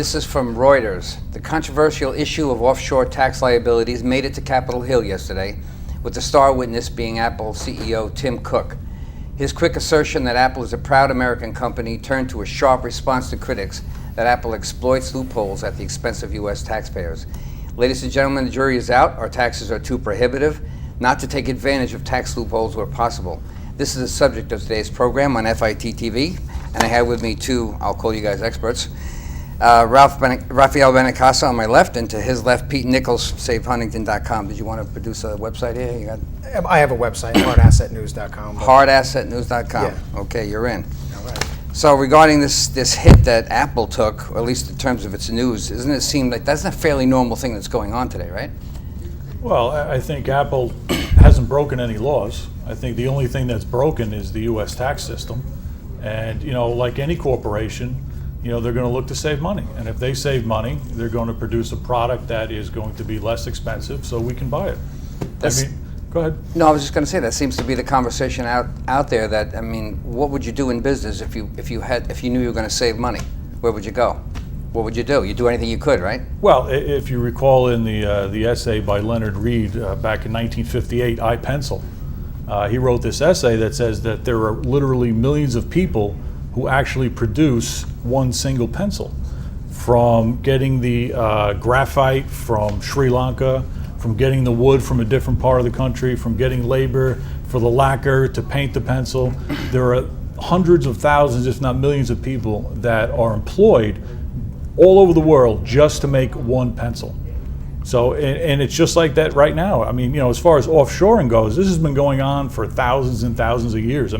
This is from Reuters. The controversial issue of offshore tax liabilities made it to Capitol Hill yesterday, with the star witness being Apple CEO Tim Cook. His quick assertion that Apple is a proud American company turned to a sharp response to critics that Apple exploits loopholes at the expense of U.S. taxpayers. Ladies and gentlemen, the jury is out. Our taxes are too prohibitive not to take advantage of tax loopholes where possible. This is the subject of today's program on FIT TV, and I have with me two, I'll call you guys experts. Rafael Benincasa on my left, and to his left, Pete Nichols, SaveHuntington.com. Did you want to produce a website here? I have a website, hardassetnews.com. Hardassetnews.com. Yeah. Okay, you're in. All right. So regarding this hit that Apple took, or at least in terms of its news, doesn't it seem like that's a fairly normal thing that's going on today, right? Well, I think Apple hasn't broken any laws. I think the only thing that's broken is the U.S. tax system. And, like any corporation, they're going to look to save money. And if they save money, they're going to produce a product that is going to be less expensive so we can buy it. Go ahead. No, I was just going to say that seems to be the conversation out there that, what would you do in business if you knew you were going to save money? Where would you go? What would you do? You'd do anything you could, right? Well, if you recall in the essay by Leonard Read back in 1958, I Pencil, he wrote this essay that says that there are literally millions of people who actually produce one single pencil, from getting the graphite from Sri Lanka, from getting the wood from a different part of the country, from getting labor for the lacquer to paint the pencil. There are hundreds of thousands, if not millions of people that are employed all over the world just to make one pencil. So, and it's just like that right now. As far as offshoring goes, this has been going on for thousands and thousands of years.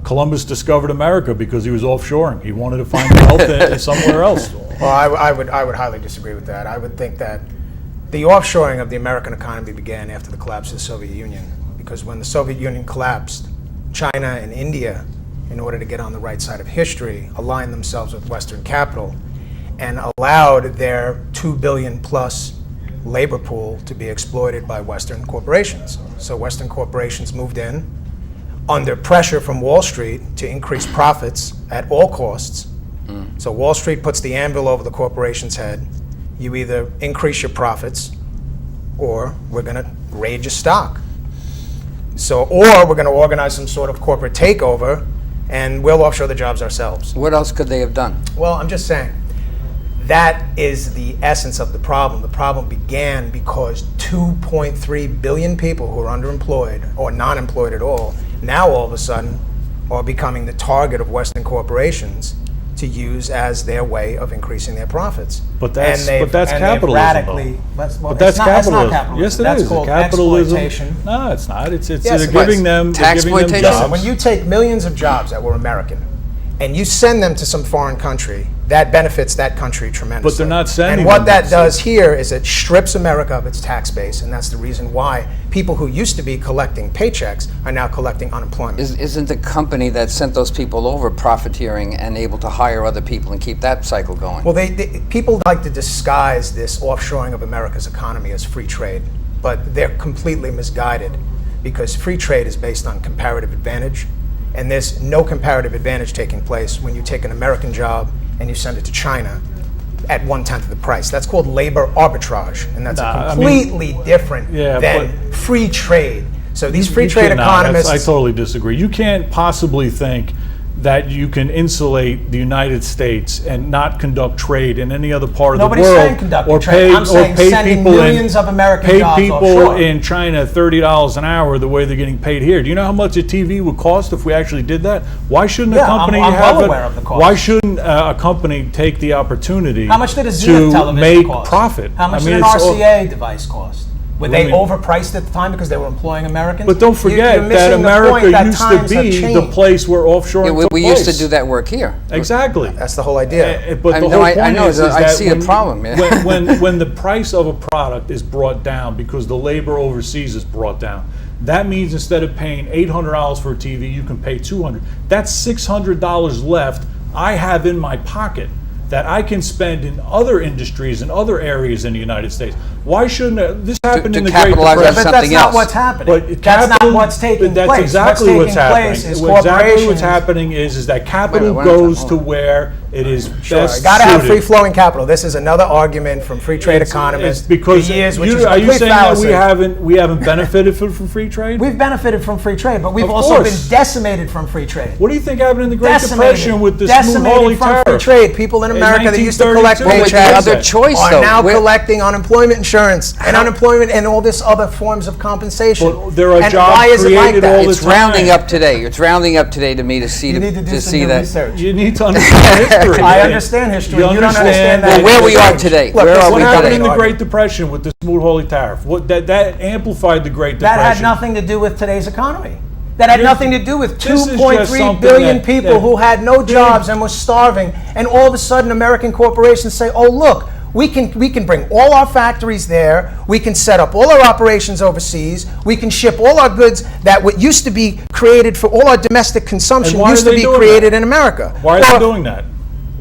Columbus discovered America because he was offshoring. He wanted to find wealth somewhere else. Well, I would highly disagree with that. I would think that the offshoring of the American economy began after the collapse of the Soviet Union, because when the Soviet Union collapsed, China and India, in order to get on the right side of history, aligned themselves with Western capital and allowed their 2 billion plus labor pool to be exploited by Western corporations. So Western corporations moved in under pressure from Wall Street to increase profits at all costs. So Wall Street puts the anvil over the corporation's head. You either increase your profits or we're going to raid your stock. Or we're going to organize some sort of corporate takeover and we'll offshore the jobs ourselves. What else could they have done? Well, I'm just saying, that is the essence of the problem. The problem began because 2.3 billion people who are underemployed or non-employed at all, now all of a sudden are becoming the target of Western corporations to use as their way of increasing their profits. But that's capitalism. That's not capitalism. Yes, it that's is. Called Capitalism. exploitation. No, it's not. It's Yes, they're giving them Taxploitation. jobs. When you take millions of jobs that were American and you send them to some foreign country, that benefits that country tremendously. But they're not sending And what them that does here is it strips America of its tax base, and that's the reason why people who used to be collecting paychecks are now collecting unemployment. Isn't the company that sent those people over profiteering and able to hire other people and keep that cycle going? Well, people like to disguise this offshoring of America's economy as free trade, but they're completely misguided, because free trade is based on comparative advantage, and there's no comparative advantage taking place when you take an American job and you send it to China at 1/10 of the price. That's called labor arbitrage, and that's completely different than free trade. So these free trade economists... I totally disagree. You can't possibly think that you can insulate the United States and not conduct trade in any other part of the world. Nobody's saying conducting trade. I'm saying sending millions of American jobs offshore. Pay people in China $30 an hour the way they're getting paid here. Do you know how much a TV would cost if we actually did that? Why shouldn't a company I'm well aware of the cost. Why shouldn't a company take the opportunity How much did a to Zenith television make cost? profit? How much did an RCA device cost? Were they overpriced at the time because they were employing Americans? But don't forget that America used to be the place where offshoring took place. We used to do that work here. Exactly. That's the whole idea. But the whole point is that I see the problem. Yeah. when the price of a product is brought down because the labor overseas is brought down, that means instead of paying $800 for a TV, you can pay $200. That's $600 left I have in my pocket that I can spend in other industries and other areas in the United States. Why shouldn't this happen in the Great Depression? But that's not what's happening. That's not what's taking place. That's exactly what's happening. Is exactly what's happening is that capital goes to where It is Sure, best got to have suited. free-flowing capital. This is another argument from free trade economists. It's because for years, which you, is a are you complete saying fallacy. that we haven't benefited from free trade? We've benefited from free trade, but we've Of also course. been decimated from free trade. What do you think happened in the Great Depression with the smooth Decimated holy from tariff? free trade. People in America that used to collect 1932. Well, with paychecks the other choice, are though, now we're- collecting unemployment insurance and unemployment and all this other forms of compensation. But there are and jobs why is it like created that? all the It's time. rounding up today. It's rounding up today to me to see You need to do some new that. research. You need to understand history. I understand history. You don't understand that. Well, where we are today. Look, Where this are is we What happened today? in the Great Depression with the smooth holy tariff? What that amplified the Great That Depression. had nothing to do with today's economy. That had This- nothing to do with this is just 2.3 something billion that- people that- who had no jobs and were starving, and all of a sudden American corporations say, "Oh, look, we can bring all our factories there. We can set up all our operations overseas. We can ship all our goods that what used to be created for all our domestic consumption And why used are to they be doing created that? in America." Why are Well, they doing that?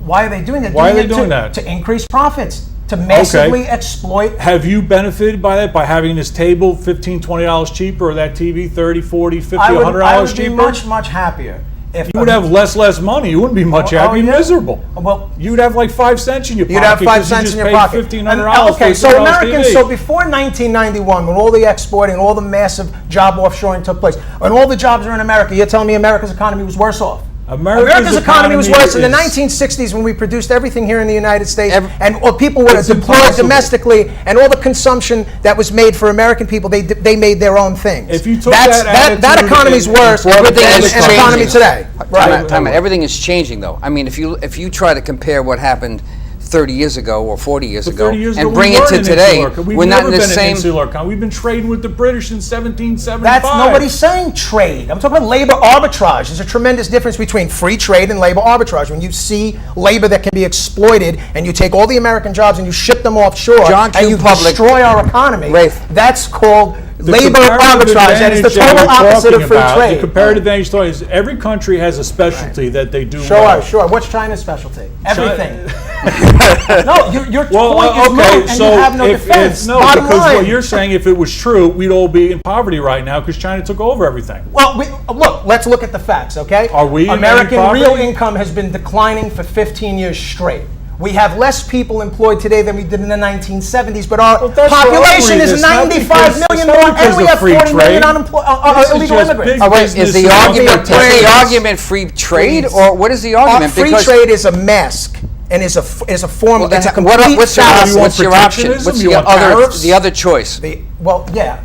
Why are they doing that? Why are they it doing to, that? To increase profits, to massively exploit. Have you benefited by that, by having this table $15, $20 cheaper, or that TV $30, $40, $50, I $100 would be cheaper? much happier if You would have less money. You wouldn't be much Oh, happier. You'd be yeah? miserable. Well, You'd have like 5 cents in your you'd pocket. have 5 because cents in you your just pocket. paid $1,500 Okay, for so $3 Americans, TV. so before 1991, when all the exporting, all the massive job offshoring took place, and all the jobs are in America, you're telling me America's economy was worse off? America's economy was worse in the is- 1960s when we produced everything here in the United States, Every- and all people were It's deployed impossible. domestically, and all the consumption that was made for American people, they made their own things. If you took That's, that that attitude economy's and- worse than Everything the is economy changing. today. Time out. Everything is changing, though. I mean, if you try to compare what happened 30 years ago or 40 years But ago 30 years ago, and bring we it weren't to an today, insular co- We've we're not never in the been an same. insular country. We've been trading with the British since 1775. That's nobody's saying trade. I'm talking about labor arbitrage. There's a tremendous difference between free trade and labor arbitrage. When you see labor that can be exploited, and you take all the American jobs and you ship them offshore, John Q. and you Public- destroy our economy, Rafe. that's called The labor comparative arbitrage. That is the advantage that total we're opposite talking of free about, trade. The comparative advantage story is every country has a specialty that they do Sure, well. sure. What's China's specialty? Everything. No, your Well, point is moot, and so you have no if defense. no, Bottom because line. what you're saying, if it was true, we'd all be in poverty right now because China took over everything. Well, look, let's look at the facts, okay? Are we in American any real poverty? income has been declining for 15 years straight. We have less people employed today than we did in the 1970s, but our Well, that's for population other is reasons, not 95 because- million it's not more, and because we of have free 40 million trade. This is illegal just immigrants. big Oh, wait, is business the and argument? other What's the taxes. argument? Free trade, Please. or what is the argument? Free trade is a mask and is a form. Well, It's a then, complete what's your fallacy. You want option? protectionism? What's You the want other tariffs? the other choice?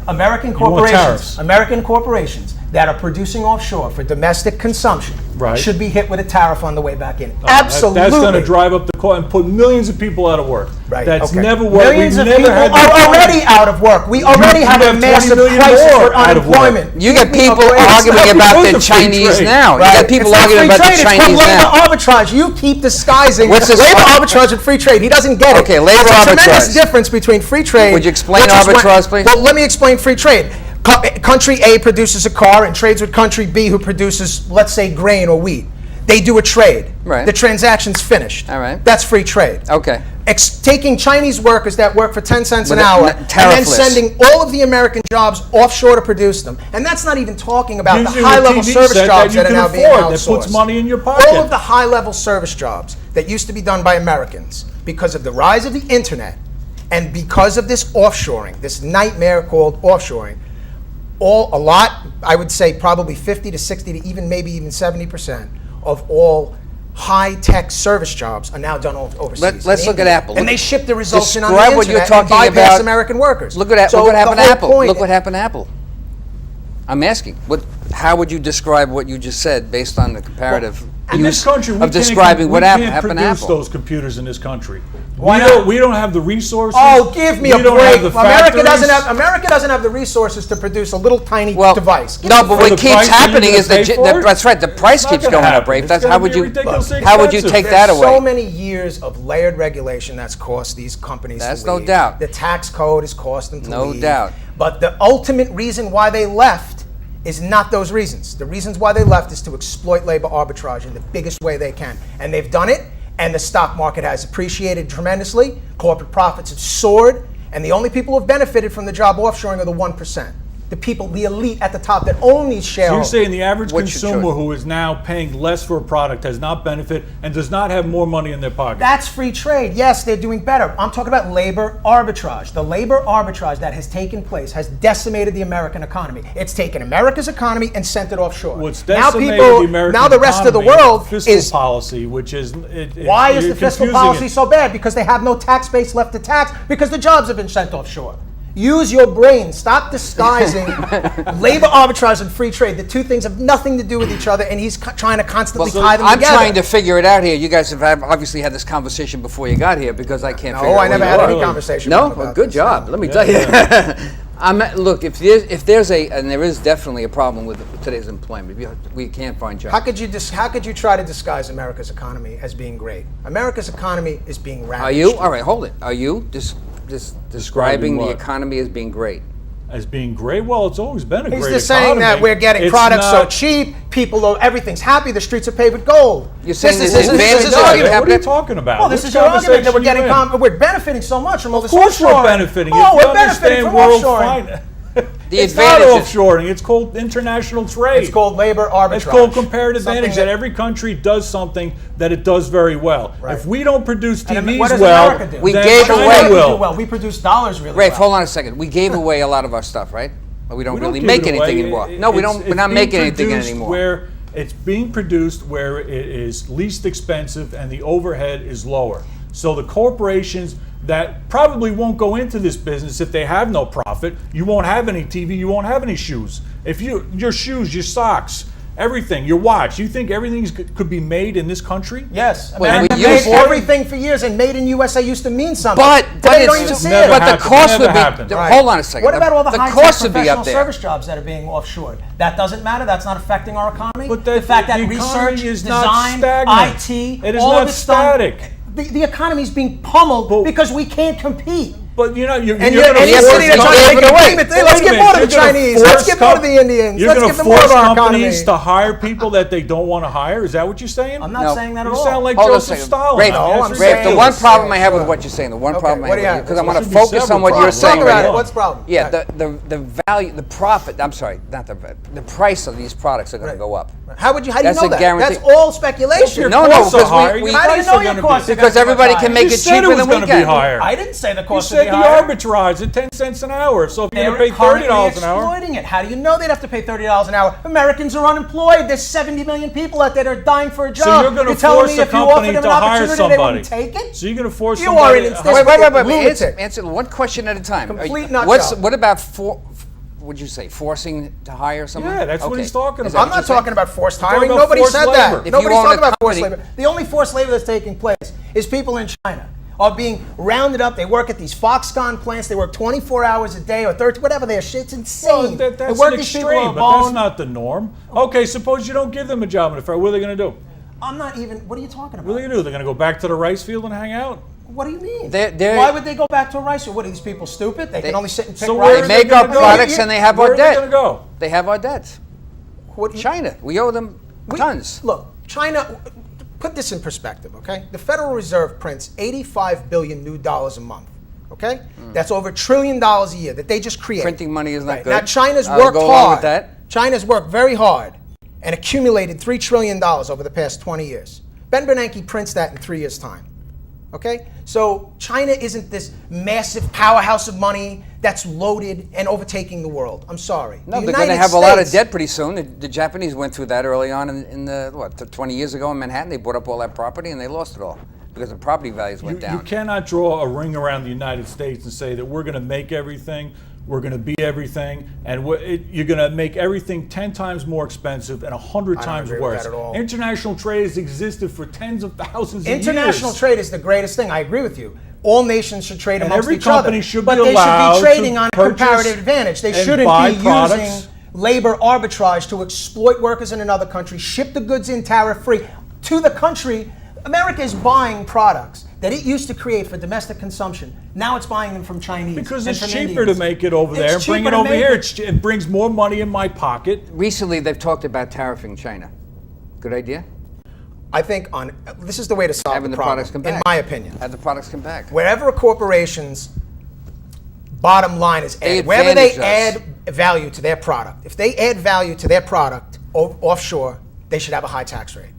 American want corporations, tariffs. that are producing offshore for domestic consumption Right. should be hit with a tariff on the way back in. Absolutely. That's going to drive up the cost and put millions of people out of work. Right. That's okay. never what Millions we've of never people had. are already out of work. We already have a 20 massive million crisis more for out of work. unemployment. You get Give me a people break. arguing not about because the of free Chinese trade. now. You Right. got people It's not arguing free about the trade, it's Chinese called labor now. arbitrage. You keep disguising What's this- labor arbitrage and free trade. He doesn't get it. Okay, labor There's a tremendous arbitrage. difference between free trade. Would you explain which is when- arbitrage, please? Well, let me explain free trade. Country A produces a car and trades with country B, who produces, let's say, grain or wheat. They do a trade. Right. The transaction's finished. All right. That's free trade. Okay. Taking Chinese workers that work for 10 cents an But hour and then tariffless. sending all of the American jobs offshore to produce them. And that's not even talking about Gives the you a high-level TV service set jobs that that you are now can being afford, outsourced. that puts money in your pocket. All of the high-level service jobs that used to be done by Americans, because of the rise of the internet and because of this offshoring, this nightmare called offshoring, I would say probably 50 to 60 to maybe even 70% of all high-tech service jobs are now done overseas. Let's look at Apple. And they ship the results in on the Describe internet what you're and talking bypass about. American workers. Look what So happened the to whole Apple. point- Look what happened to Apple. I'm asking, how would you describe what you just said based on the comparative In this use country, we of describing what happened to produce Apple? those computers in this country. Why not? We don't have the resources. Oh, give me a We don't break! have the America doesn't factories. have the resources to produce a little tiny Well, device. Give no, me but a what the keeps price that happening you're is gonna pay for it? that's right. The price It's keeps not gonna going up, happen. Rafe. It's That's gonna how would be you ridiculously how would you expensive. take There's that away? so many years of layered regulation that's cost these companies That's to no leave. doubt. The tax code has cost them to No leave. doubt. But the ultimate reason why they left is not those reasons. The reasons why they left is to exploit labor arbitrage in the biggest way they can. And they've done it, and the stock market has appreciated tremendously. Corporate profits have soared, and the only people who have benefited from the job offshoring are the 1%. the people, the elite at the top that own these So you're shareholders. saying the average What's your consumer choice? who is now paying less for a product has not benefited and does not have more money in their pocket? That's free trade. Yes, they're doing better. I'm talking about labor arbitrage. The labor arbitrage that has taken place has decimated the American economy. It's taken America's economy and sent it offshore. What's now decimated the American now the rest of the economy world fiscal is policy, which is why is the fiscal policy so bad? Because they have no tax base left to tax because the jobs have been sent offshore. Use your brain. Stop disguising labor arbitrage and free trade. The two things have nothing to do with each other, and he's trying to constantly tie them I'm together. trying to figure it out here. You guys have obviously had this conversation before you got here because I can't figure No, out I never where had you are. any conversation. No? with him Well, about good this. job. Let me tell you. Look, if there's and there is definitely a problem with today's employment. We can't find jobs. How could you try to disguise America's economy as being great? America's economy is being ravaged. Are you? All right, hold it. Are you describing the what? economy as being great? As being great? Well, it's always been a He's great just saying that economy. we're getting It's products so not- cheap, everything's happy, the streets are paved with gold. You're saying this there's is advantages the of argument. having What are you it- talking about? Well, this Which is your argument that we're conversation getting you in? we're benefiting so much from all this Of course offshoring. we're benefiting. Oh, If we're you benefiting understand from world offshoring. finance. The It's not advantages. offshoring. It's called international trade. It's called labor arbitrage. It's called comparative Something advantage that every country does something that it does very well. Right. If we don't produce And TVs what does well, America do? We then gave China away- will. Well, we produce dollars really Rafe, well. hold on a second. We gave away a lot of our stuff, right? But we don't We don't really give make it away. anything anymore. No, we don't. We're not It's making being anything produced anymore. Where it's being produced where it is least expensive and the overhead is lower. So the corporations that probably won't go into this business if they have no profit. You won't have any TV. You won't have any shoes. If your shoes, your socks, everything, your watch. You think everything could be made in this country? Yes, Well, America we made use- everything for years, and made in USA used to mean something. But Today you don't it's even see never it. but the happened. cost Never would be. happened. Right. Hold on a second. What about all the high-tech cost would be professional up there. service jobs that are being offshored? That doesn't matter. That's not affecting our economy. But the fact that the economy research, is not design, stagnant. IT, It is all not of it's done. static. The economy is being pummeled But- because we can't compete. But you're And you're gonna sitting there force trying to companies- make an agreement. Hey, let's Wait a give more to the minute, you're gonna Chinese. Let's force give more to the Indians. You're Let's going give to them more force of our economy. companies to hire people that they don't want to hire? Is that what you're saying? I'm not No. saying that at You all. sound like Hold on a Joseph second. Stalin. Rafe, No, I'm Rafe, saying the one it's- problem I have with sure. what you're saying, the one Okay, problem I what do have you with because have? I want to There should be focus on several what you're problems. saying Talk right about it. now. What's the problem? Yeah, Right. the value, the profit. I'm sorry, not the price of these products are going to go up. How do you That's know a that? guarantee. That's all speculation. No, Costs are because higher. we- Your How do you prices know are your gonna be- costs are Because gonna be everybody much can higher? make You it said cheaper it was than going we to be can. higher. I didn't say the You cost would said be the higher. arbitrage at 10 cents an hour. So if you're They're going to pay currently $30 an hour. exploiting it. How do you know they'd have to pay $30 an hour? Americans are unemployed. There's 70 million people out there that are dying for a job. So you're going to telling force me a if you offered company them to an hire opportunity, somebody. they wouldn't take it? So you're going to force You somebody are an to insane- hire- Wait. Lunatic. Answer one question at a time. Complete What's nutshell. what about would you say forcing to hire someone? Yeah, that's what Okay. he's talking Is about. that I'm what not you're talking about forced talking hiring. about Nobody forced said labor. that. If you Nobody's own a talking about forced company- labor. The only forced labor that's taking place is people in China are being rounded up. They work at these Foxconn plants. They work 24 hours a day or 30, whatever their shit's insane. Well, they that's work an these people extreme, on but that's bone. not the norm. Okay, suppose you don't give them a job in the fair. What are they going to do? I'm not even. What are you talking What are about? they going to do? They're going to go back to the rice field and hang out? What do you mean? They're- Why would they go back to a rice field? What are these people stupid? They can only sit and pick So rice. where They are make they our gonna go? products and they have Where our are they debt. going to go? They have our debts. What do you- China, we owe them tons. Look, China. Put this in perspective, okay? The Federal Reserve prints 85 billion new dollars a month. Okay, that's over $1 trillion a year that they just create. Printing money is not Right. good. Now China's I'll worked go along hard. with that. China's worked very hard and accumulated $3 trillion over the past 20 years. Ben Bernanke prints that in 3 years' time. Okay, so China isn't this massive powerhouse of money that's loaded and overtaking the world. I'm sorry. No, The they're going to United have a lot of States- debt pretty soon. The Japanese went through that early on in the, 20 years ago in Manhattan. They bought up all that property and they lost it all because the property values went You down. cannot draw a ring around the United States and say that we're going to make everything, we're going to be everything, and you're going to make everything 10 times more expensive and 100 I don't times agree with worse. that at all. International trade has existed for tens of thousands of years. International trade is the greatest thing. I agree with you. All nations should trade And amongst every each other. company should but be they allowed should be trading to on a purchase comparative advantage. They and shouldn't buy be products. using labor arbitrage to exploit workers in another country, ship the goods in tariff-free to the country. America is buying products that it used to create for domestic consumption. Now it's buying them from Chinese. Because and it's from cheaper Indians. to make it over there and It's bring cheaper it to over make here. it. It brings more money in my pocket. Recently, they've talked about tariffing China. Good idea? I think this is the way to solve Having the the problem, products come in back. my opinion. Have the products come back. Wherever a corporation's bottom line is They added, wherever they advantage us. add value to their product. If they add value to their product offshore, they should have a high tax rate.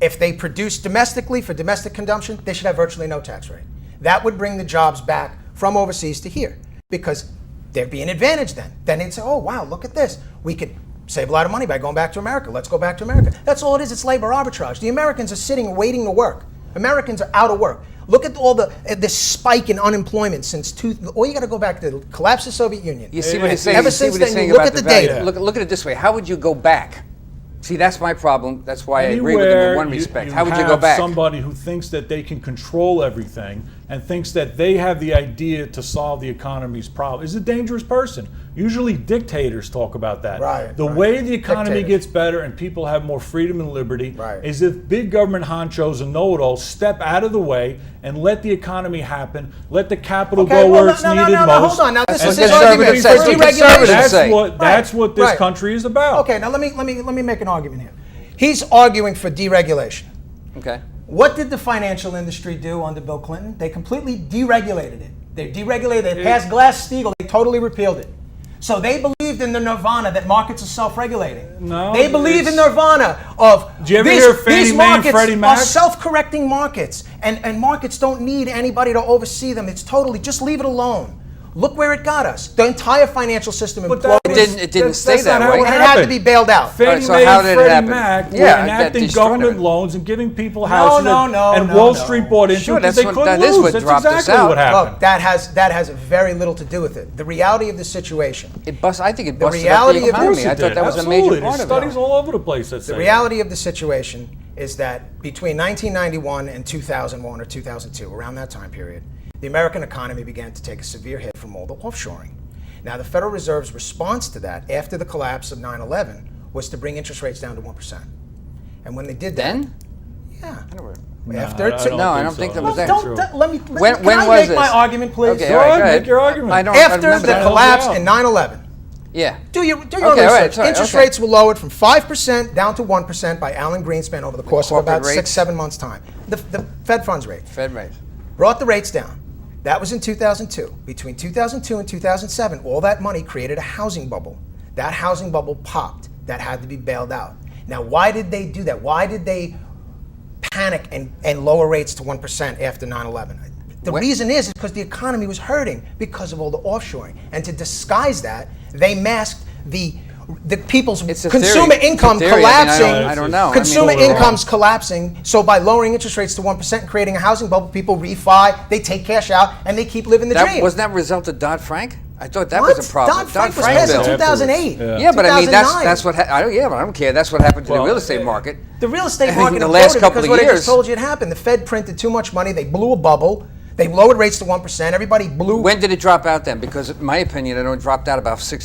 If they produce domestically for domestic consumption, they should have virtually no tax rate. That would bring the jobs back from overseas to here because there'd be an advantage then. Then they'd say, oh, wow, look at this. We could save a lot of money by going back to America. Let's go back to America. That's all it is. It's labor arbitrage. The Americans are sitting waiting to work. Americans are out of work. Look at all this spike in unemployment since or you got to go back to the collapse of the Soviet Union. You see what he's saying? Ever You see since what he's then, saying you look about at the value. data. Look at it this way. How would you go back? See, that's my problem. That's why I agree with him in one respect. How would you go back? Somebody who thinks that they can control everything and thinks that they have the idea to solve the economy's problem is a dangerous person. Usually dictators talk about that. Right, the right. way the economy Dictators. gets better and people have more freedom and liberty Right. is if big government honchos and know-it-alls step out of the way and let the economy happen, let the capital go where it's needed most. Hold on. Now this That's is his what argument conservatives for say. That's what conservatives deregulation. say. That's what this Right. country is about. Okay, now let me make an argument here. He's arguing for deregulation. Okay. What did the financial industry do under Bill Clinton? They completely deregulated it. They deregulated it. They passed Glass-Steagall. They totally repealed it. So they believed in the nirvana that markets are self-regulating. No, they believe in it's- nirvana of Did you ever these, hear Fannie these Mae and markets Freddie are Mac? self-correcting markets, and markets don't need anybody to oversee them. It's totally just leave it alone. Look where it got us. The entire financial system But imploded. It didn't stay that's that not how way. it And it had to happened. be bailed out. Fannie Alright, so Mae how and did it Freddie happen? Mac were Yeah, that enacting destroyed government everything. loans and giving people houses, no, and no, Wall no. Street bought into Sure, it because that's they what- couldn't that is lose. what That's dropped us exactly out. what happened. Look, that has very little to do with it. The reality of the situation. I think it busted reality up the of- Of course economy. it I thought did. that was a Absolutely. major part There's of it. studies all over the place that say The reality of the situation is that between 1991 and 2001 or 2002, around that time period, the American economy began to take a severe hit from all the offshoring. Now, the Federal Reserve's response to that after the collapse of 9/11 was to bring interest rates down to 1%. And when they did that, Then? yeah, No, after I don't think that was that. don't, true. let me When can I was make this? my argument, please? Okay, Go all right, ahead, go ahead. make your argument. I don't After remember the that. collapse out. in 9/11, Yeah. do your own Okay, all right, research. sorry, Interest okay. rates were lowered from 5% down to 1% by Alan Greenspan over the course of corporate about rates? 6-7 months' time. The Fed funds rate Fed rates. brought the rates down. That was in 2002. Between 2002 and 2007, all that money created a housing bubble. That housing bubble popped. That had to be bailed out. Now, why did they do that? Why did they panic and lower rates to 1% after 9/11? The reason is because the economy was hurting because of all the offshoring. And to disguise that, they masked the people's It's a consumer theory. It's a income theory. I mean, collapsing. I don't know. Consumer I mean, income's collapsing. So by lowering interest rates to 1% and creating a housing bubble, people refi, they take cash out, and they keep living the dream. Wasn't that a result of Dodd-Frank? I thought that What? was a problem. Dodd-Frank was passed in bill. 2008. Yeah, but I mean that's 2009. what I don't care. That's what happened to the Well, real estate market. The real estate in market the last imploded couple because of what I years. just told you had happened. The Fed printed too much money. They blew a bubble. They lowered rates to 1%. Everybody blew. When did it drop out then? Because in my opinion, it only dropped out about 7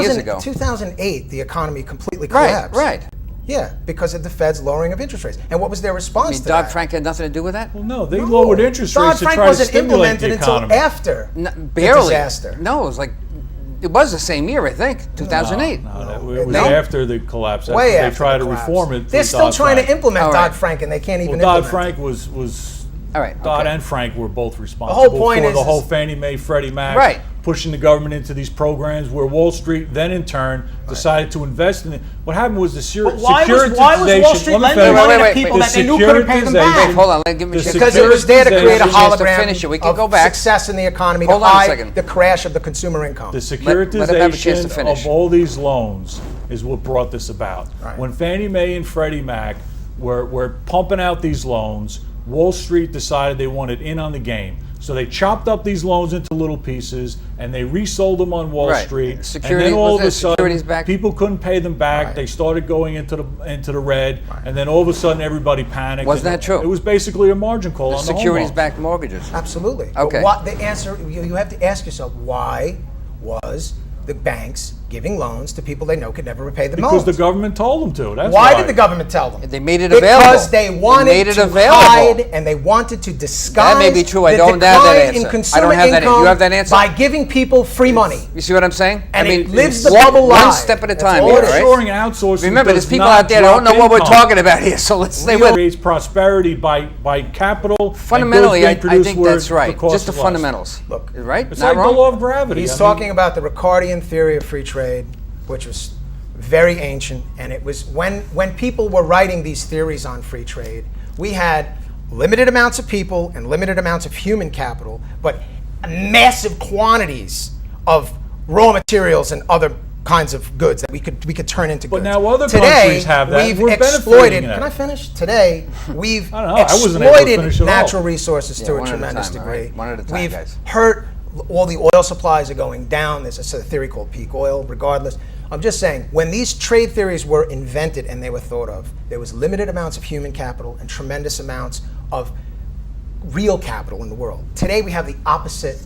years ago. 2008, the economy completely Right, collapsed. right. Yeah, because of the Fed's lowering of interest rates. And what was their I response mean, to that? Dodd-Frank had nothing to do with that. Well, no, they lowered interest rates to Dodd-Frank try to wasn't stimulate the implemented until economy. after the Barely. disaster. No, it was the same year, I think, 2008. It was No. after the collapse. Way After after they tried the to collapse. reform it. They're with still trying to Dodd-Frank. implement All right. Dodd-Frank, and they can't even Well, implement it. Dodd-Frank was All right. Dodd okay. and Frank were both responsible whole point for is- the whole Fannie Mae, Freddie Mac, Right. pushing the government into these programs where Wall Street then in turn decided to invest in it. What happened was the But why was securitization. Wall Street Let me lending finish. money to wait, people wait. that they knew couldn't pay them securitization- back? Wait, hold on. Give me a The chance. Because it was there to create a Give me a chance to hologram finish it. We can of go back. success in the economy Hold to on a hide second. the crash of the consumer income. The let him have a chance to securitization finish. of all these loans is what brought this about. Right. When Fannie Mae and Freddie Mac were pumping out these loans, Wall Street decided they wanted in on the game. So they chopped up these loans into little pieces and they resold them on Wall Right. Street. Security- and then all was of a it sudden, securities-backed? people couldn't pay them back. Right. They started going into the red, and then all of a sudden everybody panicked. Wasn't and that true? It was basically a margin call on the home loans. Securities-backed mortgages. Absolutely. Okay. But what the answer, you have to ask yourself, why was the banks giving loans to people they know could never repay the Because loans. the government told them to. That's Why did the government tell them? They made it available. Because they wanted made it to available. hide and they wanted to disguise That may be true. I the don't have that decline answer. in I consumer don't have that. income You have that answer? by giving people free money. You see what I'm saying? And I mean, it lives the one, bubble one live. step at a That's time all here, it is. right? Offshoring and outsourcing. Remember, there's does people not out there that don't know drop what we're income. talking about here, so let's stay with it. Creates prosperity by capital. Fundamentally, I and goods being think produced that's where right. cost Just the is less. fundamentals. Look, right? It's Not like wrong? the law of gravity. He's I mean, talking about the Ricardian theory of free trade, which was very ancient, and it was when people were writing these theories on free trade, we had limited amounts of people and limited amounts of human capital, but massive quantities of raw materials and other kinds of goods that we could turn into goods. But now other Today, countries have that. We've We're benefiting exploited. that. Can I finish? Today, we've I don't know. I wasn't able to finish exploited at all. natural resources to one a at a tremendous time, all degree. right? One at a time, We've guys. hurt. All the oil supplies are going down. There's a theory called peak oil. Regardless, I'm just saying, when these trade theories were invented and they were thought of, there was limited amounts of human capital and tremendous amounts of real capital in the world. Today, we have the opposite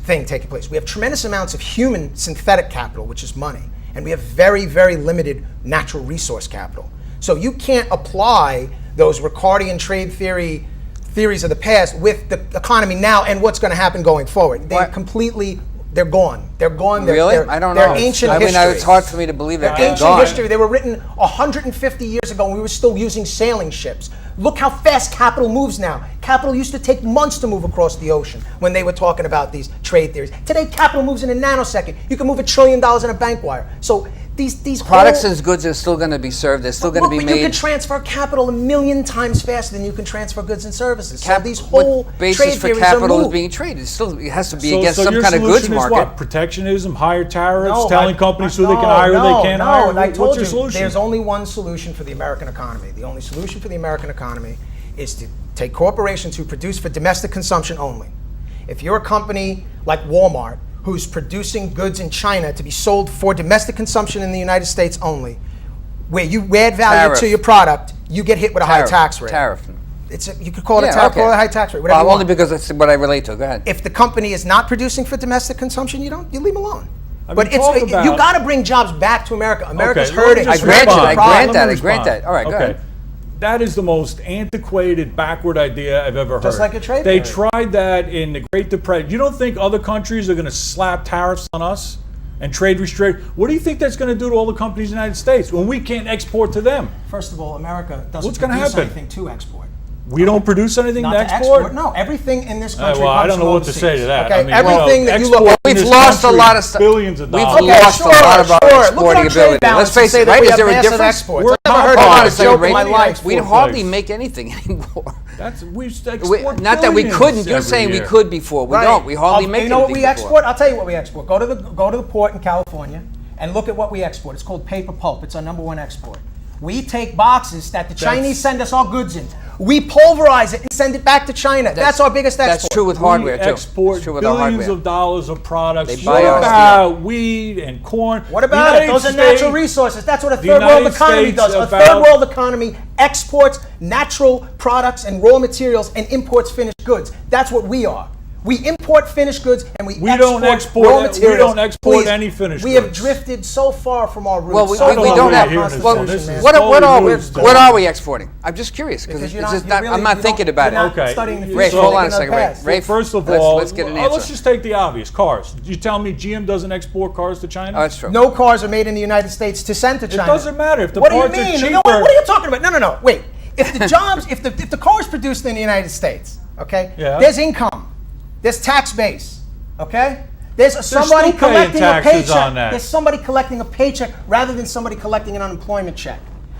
thing taking place. We have tremendous amounts of human synthetic capital, which is money, and we have very, very limited natural resource capital. So you can't apply those Ricardian trade theories of the past with the economy now and what's going to happen going forward. They're gone. They're gone. Really? They're I don't they're know. ancient I mean, history. it's hard for me to believe that They're they're ancient gone. history. They were written 150 years ago, and we were still using sailing ships. Look how fast capital moves now. Capital used to take months to move across the ocean when they were talking about these trade theories. Today, capital moves in a nanosecond. You can move $1 trillion in a bank wire. So these Products whole, and goods are still going to be served. They're still going to be but made. you can transfer capital 1,000,000 times faster than you can transfer goods and services. So these what whole basis trade for theories capital are is moved. being traded. It has to be So- against so some your kind of goods solution is market. what? Protectionism, higher tariffs, No, telling companies who they can hire, who they can't hire. No, I told What's your you, solution? there's only one solution for the American economy. The only solution for the American economy is to take corporations who produce for domestic consumption only. If you're a company like Walmart, who's producing goods in China to be sold for domestic consumption in the United States only, where you add value Tariff. to your product, you get hit with a high tax rate. Tariff. You could call it a tariff, call it a high tax rate, whatever you Only want. because that's what I relate to. Go ahead. If the company is not producing for domestic consumption, you leave them alone. But talk about- you got to bring jobs back to America. America's Okay, let me hurting. just I grant respond. it, I Let grant me that, I respond. grant that. All right, go ahead. That is the most antiquated, backward idea I've ever heard. Just like a trade They theory. tried that in the Great Depression. You don't think other countries are going to slap tariffs on us and trade restrict? What do you think that's going to do to all the companies in the United States when we can't export to them? First of all, America doesn't What's gonna produce happen? anything to export. We don't produce anything Not to export? No, everything in this country Well, I comes don't know from what to say to overseas. that. Okay, I mean, everything that you look export at. in We've this lost a country lot of is stuff. billions of We've dollars. lost a lot of our Look at our exporting trade ability. balance Let's and face say it, that right? we Is have there a massive difference? exports. We're I've never heard a about lot a of joke in my celebrating life. We export hardly place. make anything anymore. We export Not that we billions couldn't. You're every saying we year. could before. We Right. don't. We hardly make You know what anything we before. export? I'll tell you what we export. Go to the port in California and look at what we export. It's called paper pulp. It's our #1 export. We take boxes that the Chinese send us our goods in. We pulverize it and send it back to China. That's our biggest export. That's true with hardware, We too. export It's true with our billions hardware. of dollars of products. They buy What our about wheat and corn? What about The it? Those are United natural States- resources. That's what a the third world United economy States does. A about- third world economy exports natural products and raw materials and imports finished goods. That's what we are. We import finished goods and we don't export- raw we materials. don't export Please, any finished We have goods. drifted so far from our roots. Well, we so don't far know from what our we're hearing this Well, from. This constitution, is man. totally what are we exporting? I'm just curious because Because you're it's not- just you're not. really- I'm not you thinking don't- about you're it. not studying the Okay. Rafe, future, hold on a thinking of second. the Rafe, past. Rafe, First of let's- all, let's get an let's answer. just take the obvious. Cars. You tell me GM doesn't export cars to China? Oh, that's true. No cars are made in the United States to send to China. doesn't matter if the What do you parts are mean? cheaper. No, what are you talking about? No. Wait. If the jobs, if the car is produced in the United States, okay? Yeah. There's income. There's tax base. Okay? There's somebody still paying collecting a taxes paycheck. on that. There's somebody collecting a paycheck rather than somebody collecting an unemployment check.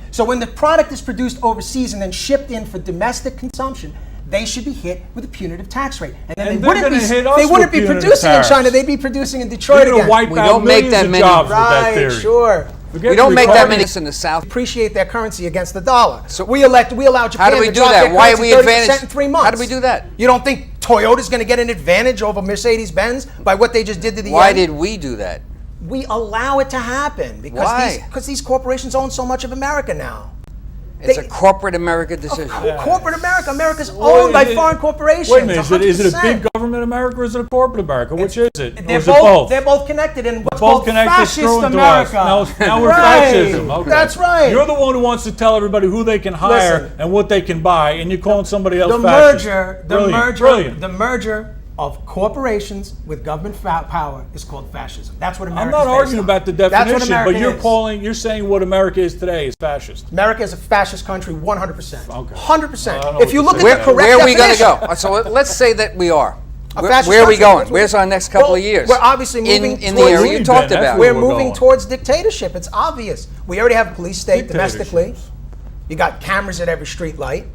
So when the product is produced overseas and then shipped in for domestic consumption, they should be hit with a punitive tax rate. And then And they they're wouldn't gonna be hit us they wouldn't with be punitive producing tariffs. in China, they'd be producing in They're Detroit going to again. wipe We out don't make millions that of many- jobs with that Right, theory. sure. Forget We don't make that Ricardo. many in the South. Appreciate their currency against the dollar. So we allow Japan how do we to do drop that? their Why are currency we 30% advantaged? in 3 months. How do we do that? You don't think Toyota's going to get an advantage over Mercedes-Benz by what they just did to the Why yen? did we do that? We allow it to happen Why? because these corporations own so much of America now. It's a corporate America decision. Corporate America. America's owned by foreign corporations. Wait a minute, is it a 100%. big government America or is it a corporate America? Which is it? Or They're is it both? They're both connected in what's Both called connected, fascist screw into America. us. Now we're Right. fascism. Okay. That's right. You're the one who wants to tell everybody who they can hire Listen. and what they can buy, and you're calling somebody else The fascist. merger, Brilliant. the merger of corporations with government power is called fascism. That's what I'm America not arguing about the definition, but you're saying what America is today is fascist. America is a fascist country, 100%. Okay. 100%. Well, I don't know If you what look to at say. the correct Where are we going to definition. go? So let's say that we are. A Where fascist are we country. going? That's what- Where's our next couple of years? We're obviously moving in the towards- area you talked That's about. where We're we're moving going. towards dictatorship. It's obvious. We already have police state domestically. Dictatorships. You got cameras at every street light.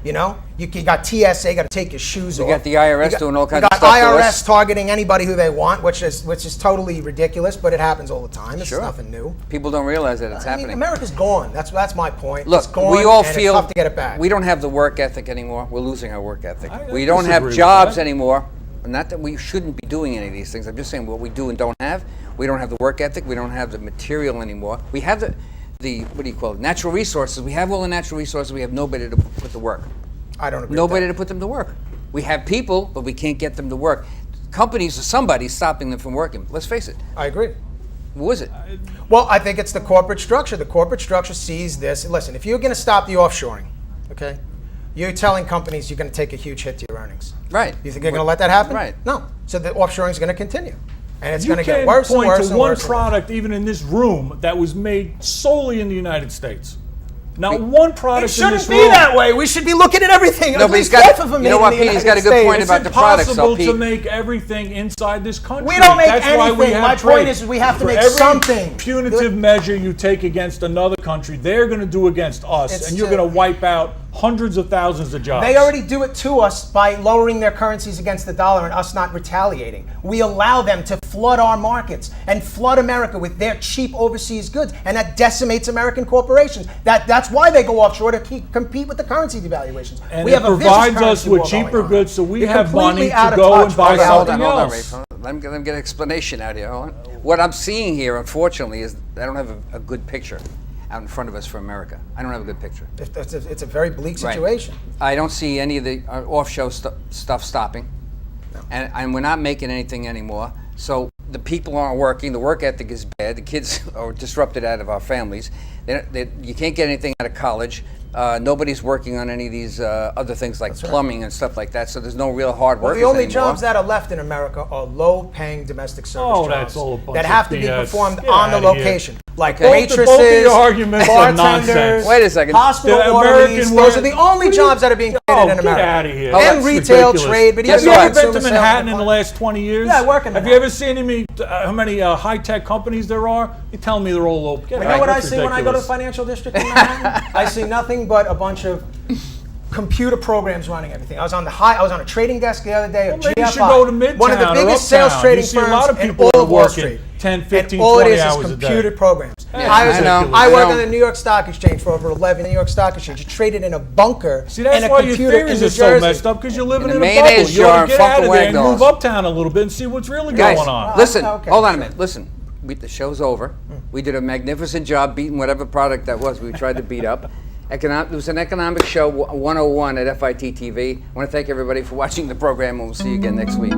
You know, you got TSA, got to take your shoes off. got the IRS doing all kinds of You stuff got to IRS us. targeting anybody who they want, which is totally ridiculous, but it happens all the time. It's Sure. nothing new. People don't realize that it's I mean, happening. America's gone. That's my point. it's Look, gone, we all and feel it's tough to get it back. we don't have the work ethic anymore. We're losing our work ethic. I We don't have disagree with jobs that. anymore. Not that we shouldn't be doing any of these things. I'm just saying what we do and don't have. We don't have the work ethic. We don't have the material anymore. We have the what do you call it? Natural resources. We have all the natural resources. We have nobody to put to work. I don't agree. Nobody with to put them to work. We have people, but we can't get them to work. Companies or somebody's stopping them from working. Let's face it. that. I agree. Who is it? Well, I think it's the corporate structure. The corporate structure sees this. Listen, if you're going to stop the offshoring, okay, you're telling companies you're going to take a huge hit to your earnings. Right. You think they're going to let that happen? Right. No. So the offshoring is going to continue, and it's You going to get can't worse and point worse to and one worse. product, even in this room, that was made solely in the United States. Not one It product in shouldn't this be room. that way. We should be looking at everything. No, At but he's least got- half of them you know made what, in the Pete, he's got a United good point States. about It's the products, though, impossible to Pete. make everything inside this country. We don't make That's why we anything. have My trade. point is we have to For make every something. punitive measure you take against another country, they're going to do against us, It's and you're just- going to wipe out hundreds of thousands of jobs. They already do it to us by lowering their currencies against the dollar and us not retaliating. We allow them to flood our markets and flood America with their cheap overseas goods, and that decimates American corporations. That's why they go offshore to compete with the currency devaluations. And we it have a vicious provides us currency with war going cheaper on. goods, so we You're have money completely out to of go touch and buy with Hold on, something hold on, else. Rafe. Let me get an explanation out here. Hold on. What I'm seeing here, unfortunately, is I don't have a good picture out in front of us for America. I don't have a good picture. It's a very bleak Right. situation. I don't see any of the offshore stuff stopping, and we're not making anything anymore. So the people aren't working. The work ethic is bad. The kids are disrupted out of our families. You can't get anything out of college. Nobody's working on any of these other things like plumbing and stuff like that. So there's no real hard Well, workers the only anymore. jobs that are left in America are low-paying domestic service Oh, jobs that's all a bunch that of have to be BS. performed Get on the outta here. location, like Okay. waitresses, Both of your arguments are nonsense. bartenders, Wait a second. hospital The orderlies. American Those work- are the only jobs that are being Oh, created in get America. out of here. Oh, And That's retail, ridiculous. trade, but Have even you though ever been to consumer Manhattan sales- in the last 20 years? Yeah, I work in Have you Manhattan. ever seen how many high-tech companies there are? You tell me they're all low. Get You out. know what I That's see when I go to the ridiculous. financial district in Manhattan? I see nothing but a bunch of computer programs running everything. I was on a trading desk the other day. Well, Of maybe you GFI, should go to Midtown one of the or biggest Uptown. sales trading You see a firms lot of in people all that of Wall work Street. 10, 15, and all 20 it is hours a computer day. programs. Yeah, I I worked know. on the New York Stock Exchange for over 11 New York Stock Exchange. You traded in a bunker See, that's in a why your computer in theories New are so Jersey. messed up because you're living In in the a bubble. mayonnaise You ought jar to and get fuck out the of there and wag move dolls. uptown a little bit and see what's really Guys, going on. listen. Okay, Hold on a sure. minute. Listen. The show's over. We did a magnificent job beating whatever product that was we tried to beat up. It was an economic show 101 at FIT TV. I want to thank everybody for watching the program, and we'll see you again next week.